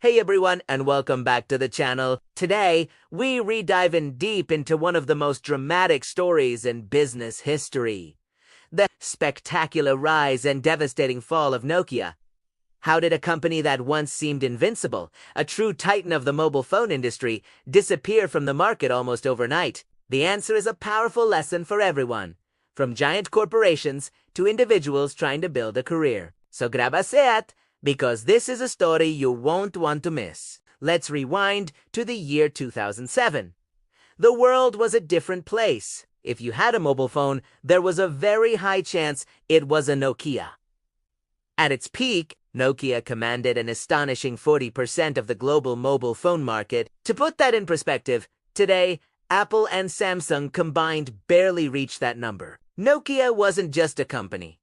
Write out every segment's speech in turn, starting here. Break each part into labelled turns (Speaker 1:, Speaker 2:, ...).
Speaker 1: Hey everyone, and welcome back to the channel. Today, we re-dive in deep into one of the most dramatic stories in business history. The spectacular rise and devastating fall of Nokia. How did a company that once seemed invincible, a true titan of the mobile phone industry, disappear from the market almost overnight? The answer is a powerful lesson for everyone, from giant corporations to individuals trying to build a career. So grab a seat, because this is a story you won't want to miss. Let's rewind to the year 2007. The world was a different place. If you had a mobile phone, there was a very high chance it was a Nokia. At its peak, Nokia commanded an astonishing 40% of the global mobile phone market. To put that in perspective, today, Apple and Samsung combined barely reach that number. Nokia wasn't just a company.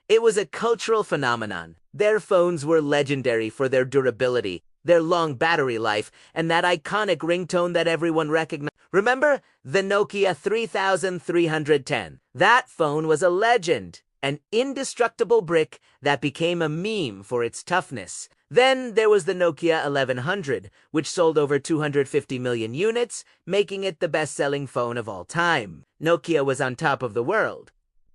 Speaker 1: It was a cultural phenomenon. Their phones were legendary for their durability, their long battery life, and that iconic ringtone that everyone recognized. Remember the Nokia 3310? That phone was a legend, an indestructible brick that became a meme for its toughness. Then there was the Nokia 1100, which sold over 250 million units, making it the best-selling phone of all time. Nokia was on top of the world.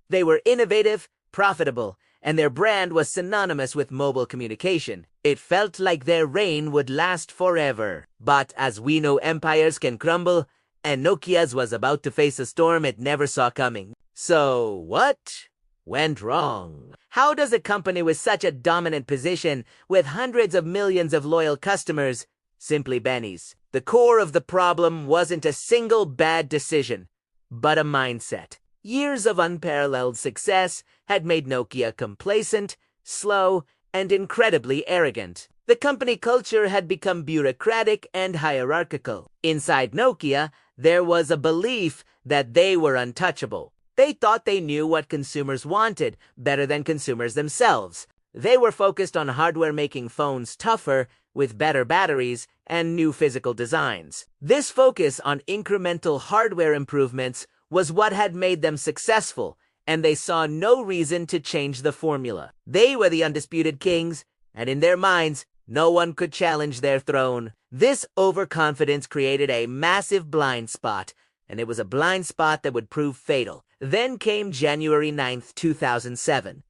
Speaker 1: They were innovative, profitable, and their brand was synonymous with mobile communication. It felt like their reign would last forever. But as we know, empires can crumble, and Nokia's was about to face a storm it never saw coming. So what went wrong? How does a company with such a dominant position, with hundreds of millions of loyal customers, simply bennies? The core of the problem wasn't a single bad decision, but a mindset. Years of unparalleled success had made Nokia complacent, slow, and incredibly arrogant. The company culture had become bureaucratic and hierarchical. Inside Nokia, there was a belief that they were untouchable. They thought they knew what consumers wanted better than consumers themselves. They were focused on hardware making phones tougher, with better batteries and new physical designs. This focus on incremental hardware improvements was what had made them successful, and they saw no reason to change the formula. They were the undisputed kings, and in their minds, no one could challenge their throne. This overconfidence created a massive blind spot, and it was a blind spot that would prove fatal. Then came January 9th, 2007.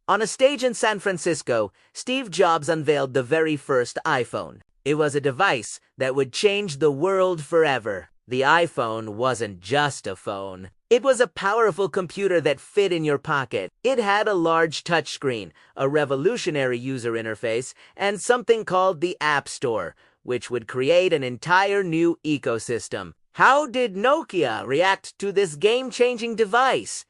Speaker 1: On a stage in San Francisco, Steve Jobs unveiled the very first iPhone. It was a device that would change the world forever. The iPhone wasn't just a phone. It was a powerful computer that fit in your pocket. It had a large touchscreen, a revolutionary user interface, and something called the App Store, which would create an entire new ecosystem. How did Nokia react to this game-changing device?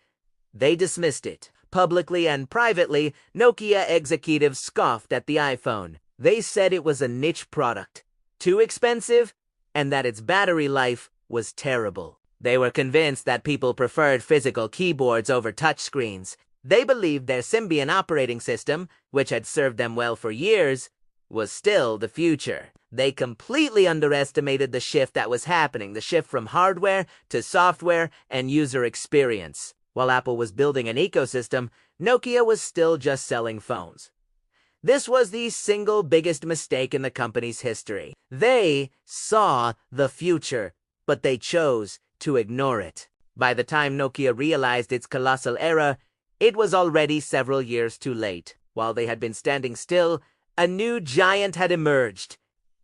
Speaker 1: They dismissed it. Publicly and privately, Nokia executives scoffed at the iPhone. They said it was a niche product, too expensive, and that its battery life was terrible. They were convinced that people preferred physical keyboards over touchscreens. They believed their Symbian operating system, which had served them well for years, was still the future. They completely underestimated the shift that was happening, the shift from hardware to software and user experience. While Apple was building an ecosystem, Nokia was still just selling phones. This was the single biggest mistake in the company's history. They saw the future, but they chose to ignore it. By the time Nokia realized its colossal error, it was already several years too late. While they had been standing still, a new giant had emerged.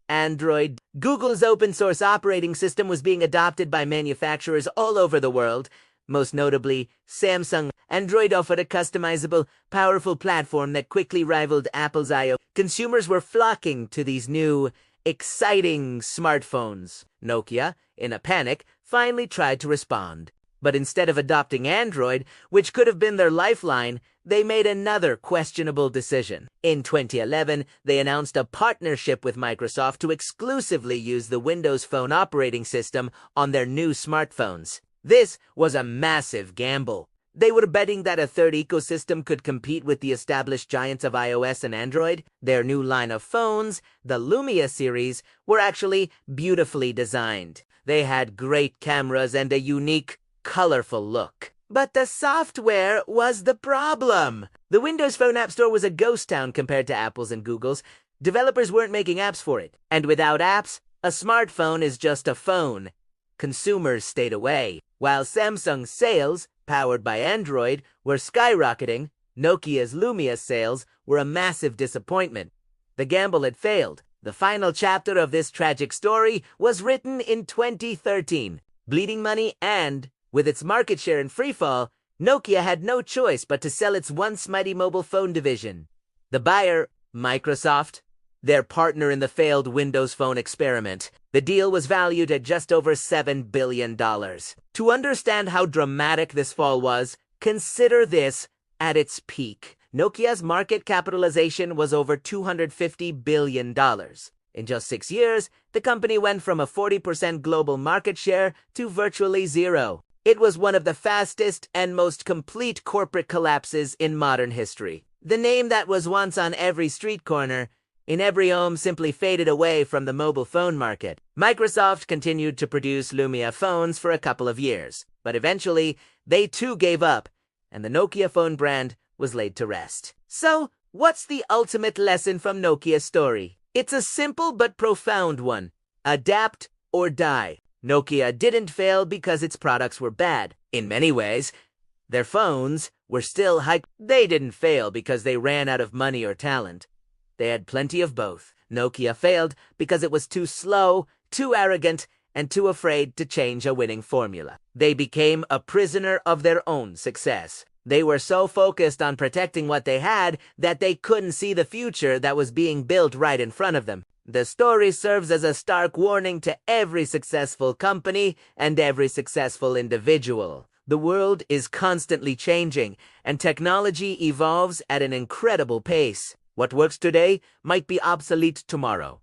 Speaker 1: Android. Google's open-source operating system was being adopted by manufacturers all over the world, most notably Samsung. Android offered a customizable, powerful platform that quickly rivaled Apple's iOS. Consumers were flocking to these new, exciting smartphones. Nokia, in a panic, finally tried to respond. But instead of adopting Android, which could have been their lifeline, they made another questionable decision. In 2011, they announced a partnership with Microsoft to exclusively use the Windows Phone operating system on their new smartphones. This was a massive gamble. They were betting that a third ecosystem could compete with the established giants of iOS and Android. Their new line of phones, the Lumia series, were actually beautifully designed. They had great cameras and a unique, colorful look. But the software was the problem. The Windows Phone App Store was a ghost town compared to Apple's and Google's. Developers weren't making apps for it. And without apps, a smartphone is just a phone. Consumers stayed away. While Samsung's sales, powered by Android, were skyrocketing, Nokia's Lumia sales were a massive disappointment. The gamble had failed. The final chapter of this tragic story was written in 2013. Bleeding money and, with its market share in freefall, Nokia had no choice but to sell its once mighty mobile phone division. The buyer, Microsoft, their partner in the failed Windows Phone experiment. The deal was valued at just over $7 billion. To understand how dramatic this fall was, consider this at its peak. Nokia's market capitalization was over $250 billion. In just 6 years, the company went from a 40% global market share to virtually zero. It was one of the fastest and most complete corporate collapses in modern history. The name that was once on every street corner, in every home, simply faded away from the mobile phone market. Microsoft continued to produce Lumia phones for a couple of years, but eventually, they too gave up, and the Nokia phone brand was laid to rest. So, what's the ultimate lesson from Nokia's story? It's a simple but profound one. Adapt or die. Nokia didn't fail because its products were bad. In many ways, their phones were still high. They didn't fail because they ran out of money or talent. They had plenty of both. Nokia failed because it was too slow, too arrogant, and too afraid to change a winning formula. They became a prisoner of their own success. They were so focused on protecting what they had that they couldn't see the future that was being built right in front of them. The story serves as a stark warning to every successful company and every successful individual. The world is constantly changing, and technology evolves at an incredible pace. What works today might be obsolete tomorrow.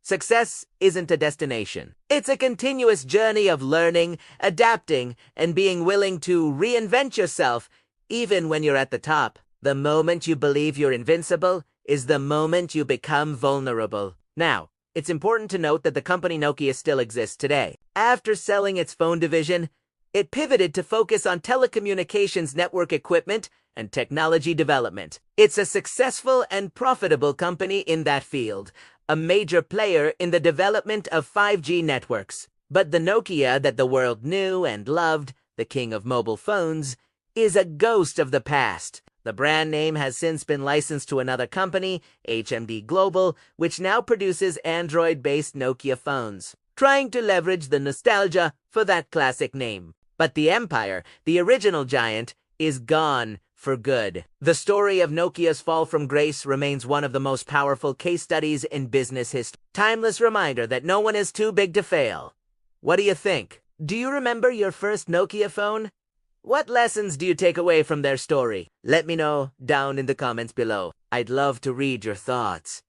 Speaker 1: Success isn't a destination. It's a continuous journey of learning, adapting, and being willing to reinvent yourself even when you're at the top. The moment you believe you're invincible is the moment you become vulnerable. Now, it's important to note that the company Nokia still exists today. After selling its phone division, it pivoted to focus on telecommunications network equipment and technology development. It's a successful and profitable company in that field, a major player in the development of 5G networks. But the Nokia that the world knew and loved, the king of mobile phones, is a ghost of the past. The brand name has since been licensed to another company, HMD Global, which now produces Android-based Nokia phones, trying to leverage the nostalgia for that classic name. But the empire, the original giant, is gone for good. The story of Nokia's fall from grace remains one of the most powerful case studies in business history. Timeless reminder that no one is too big to fail. What do you think? Do you remember your first Nokia phone? What lessons do you take away from their story? Let me know down in the comments below. I'd love to read your thoughts.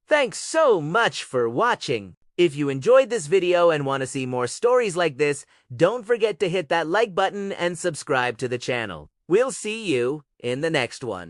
Speaker 1: Thanks so much for watching. If you enjoyed this video and want to see more stories like this, don't forget to hit that like button and subscribe to the channel. We'll see you in the next one.